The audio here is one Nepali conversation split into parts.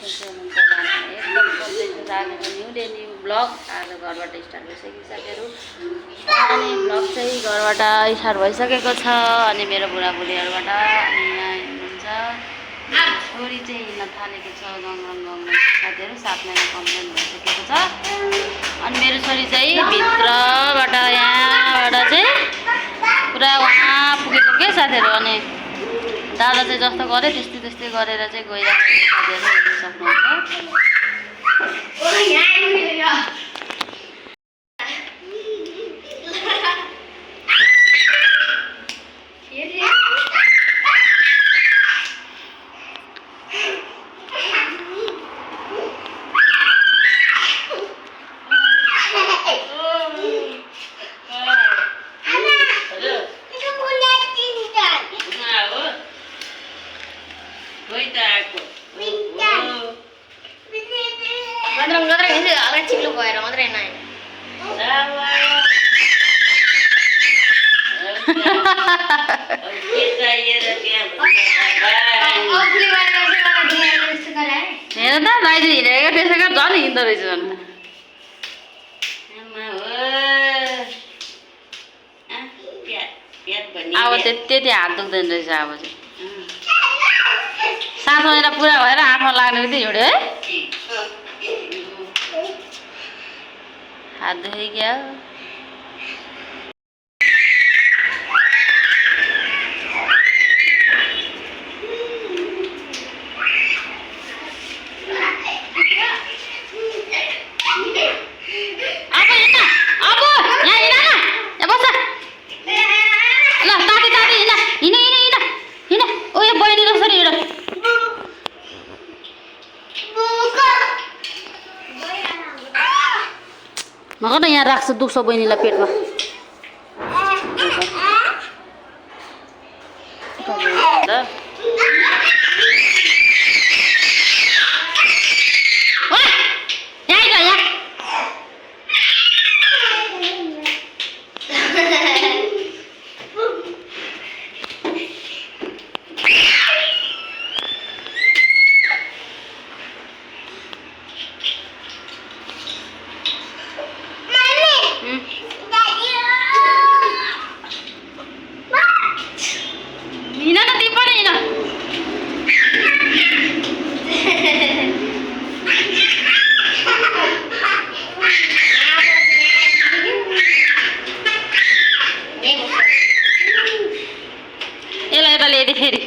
चाहिँ हुनुहुन्छ एकदम कम्प्लिट आजको न्यू डे न्यू ब्लग आज घरबाट स्टार्ट भइसक्यो साथीहरू। अनि ब्लग चाहिँ घरबाट स्टार्ट भइसकेको छ। अनि मेरो बुढाबुढीहरूबाट अनि यहाँ हुनुहुन्छ छोरी चाहिँ हिँड्न थालेको छ गङ्गङ साथीहरू। 7 महिना कम्प्लिट भइसकेको छ। अनि मेरो छोरी चाहिँ भित्रबाट यहाँबाट चाहिँ पुरा वहाँ पुगेको के साथीहरू। अनि दादा चाहिँ जस्तो गऱ्यो त्यस्तै गरेर चाहिँ गइरहेको साथीहरू हेर्न सक्नुहुन्छ। हेर त दाइले हिँडेको त्यसै गरी झन् हिँड्दो रहेछ झन्। अब त्यति हात दुख्दैन रहेछ। अब चाहिँ 7 महिना पुरा भएर 8मा लाग्ने बित्तिकै हिँड्यो है। हात दुखिगयो। मगर यहाँ राख्छ दुख्छ बहिनीलाई पेटमा। फेरि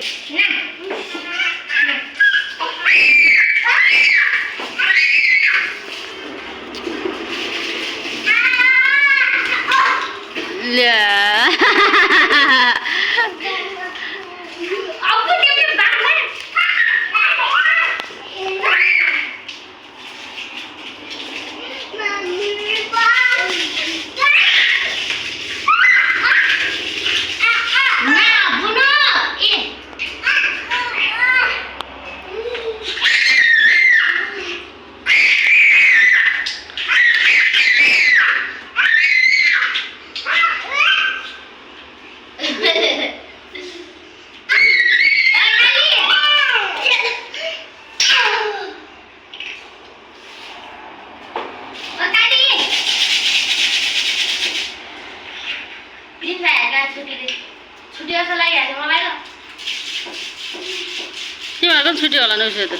तिमीहरूको छुट्टी होला नि उसो त।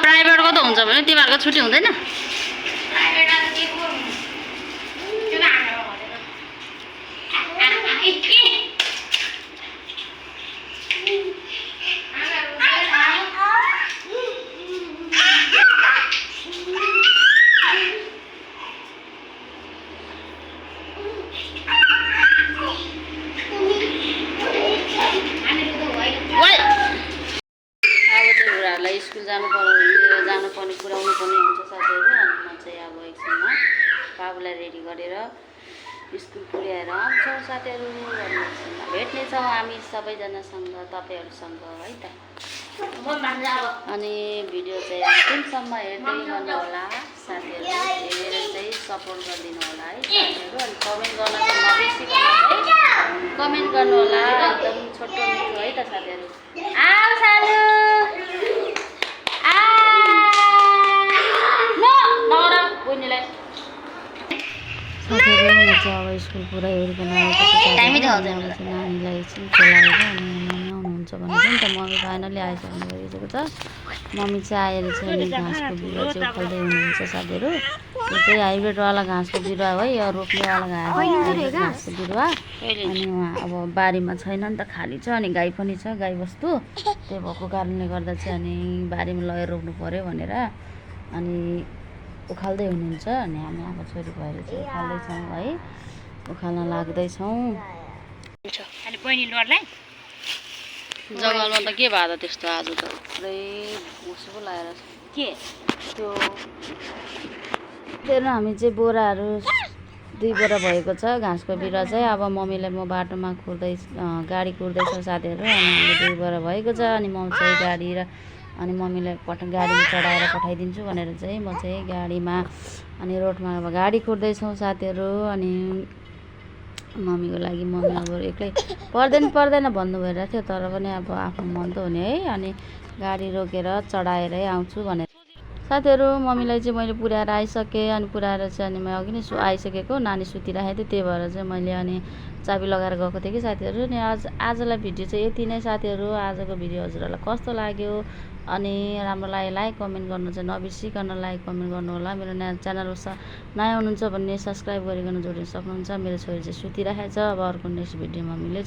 प्राइभेटको त हुन्छ भने तिमीहरूको छुट्टी हुँदैन। स्कुल जानुपर्ने पुऱ्याउनु पर्ने हुन्छ साथीहरू। अनि म चाहिँ अब एकछिनमा बाबुलाई रेडी गरेर स्कुल पुर्याएर आउँछौँ साथीहरू। अनि एकछिनमा भेट्नेछौँ हामी सबैजनासँग तपाईँहरूसँग है त। अनि भिडियो चाहिँ अन्तिमसम्म हेर्दै गर्नुहोला साथीहरू। हेरेर चाहिँ सपोर्ट गरिदिनु होला है साथीहरू। अनि कमेन्ट गर्न चाहिँ नबिर्सिकन है कमेन्ट गर्नुहोला। एकदम छोटो मिठो है त साथीहरू। आऊ सालु। स्कुल पुरै ओरिकन आएपछि टाइमै त अब चाहिँ नानीलाई एकछिन खेलाएर अनि मम्मी आउनुहुन्छ भनेको नि त मम्मी फाइनली आइसक्नु भइसकेको छ। मम्मी चाहिँ आएर चाहिँ अनि घाँसको बिरुवा चाहिँ उखाल्दै हुनुहुन्छ साथीहरू। यो चाहिँ हाइब्रिडवाला घाँसको बिरुवा हो, यो रोप्नेवाला घाँसको बिरुवा। अनि उहाँ अब बारीमा छैन नि त, खाली छ अनि गाई पनि छ, गाईबस्तु। त्यही भएको कारणले गर्दा चाहिँ अनि बारीमा लगेर रोप्नु पऱ्यो भनेर अनि उखाल्दै हुनुहुन्छ। अनि हामी आमा छोरी भएर चाहिँ उखाल्दैछौँ है, उखाल्न लाग्दैछौँ। अनि बहिनी लडलाई जङ्गलमा त के भयो त त्यस्तो आज त पुरै घुसको लगाएर के त्यो फेरि हामी चाहिँ बोराहरू 2 बोरा भएको छ घाँसको बिरुवा चाहिँ। अब मम्मीलाई म बाटोमा गाडी कुर्दैछौँ साथीहरू। अनि हाम्रो 2 बोरा भएको छ अनि म चाहिँ गाडी र अनि मम्मीलाई गाडीमा चढाएर पठाइदिन्छु भनेर चाहिँ म चाहिँ गाडीमा अनि रोडमा अब गाडी कुर्दैछौँ साथीहरू। अनि मम्मीको लागि मम्मी अब एक्लै पर्दैन भन्नु भइरहेको थियो, तर पनि अब आफ्नो मन त हुने है। अनि गाडी रोकेर चढाएरै आउँछु भनेर साथीहरू मम्मीलाई चाहिँ मैले पुर्याएर आइसकेँ। अनि पुर्याएर चाहिँ अनि म अघि नै आइसकेको, नानी सुतिराखेको थियो, त्यही भएर चाहिँ मैले अनि चाबी लगाएर गएको थिएँ कि साथीहरू। अनि आजलाई भिडियो चाहिँ यति नै साथीहरू। आजको भिडियो हजुरहरूलाई कस्तो लाग्यो अनि राम्रो लाग्यो लाइक कमेन्ट गर्नु चाहिँ नबिर्सिकन लाइक कमेन्ट गर्नु होला। मेरो च्यानल नयाँ हुनुहुन्छ भने सब्सक्राइब गरिकन जोडिन सक्नुहुन्छ। मेरो छोरी चाहिँ सुतिराखेको छ। अब अर्को नेक्स्ट भिडियोमा मिल्छ।